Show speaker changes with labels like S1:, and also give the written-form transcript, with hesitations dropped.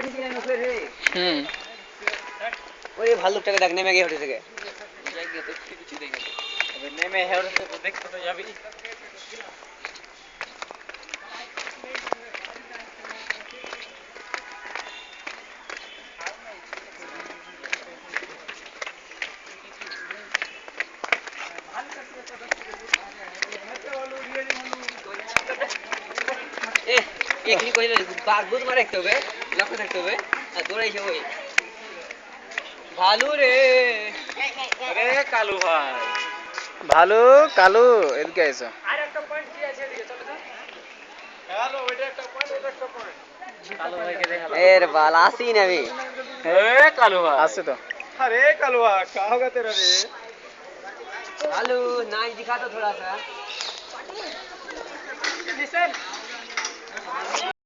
S1: হুম
S2: ওই ভাল্লুকটাকে দেখ নেমে গিয়ে উঠে থেকে
S3: নেমে হেউড়ে তো দেখতে তো যাবি
S2: এখনি কইলে বাঘ মারে রাখতে হবে লক্ষ্য থাকতে হবে আর দৌড়াইছে ওই ভালু রে
S3: আরে কালু ভাই
S1: ভালো কালু এদিকে এসো
S3: আরেকটা পয়েন্ট কি আছে এদিকে চলো তো হ্যালো ওইটা একটা পয়েন্ট ওইটা একটা পয়েন্ট কালু ভাইকে দেখালো
S2: এর বাল আসি নেবি
S3: এ কালু ভাই
S1: আসছে তো
S3: अरे कलवा कहाँ गया तेरा रे
S2: भालू नाच दिखा दो थोड़ा सा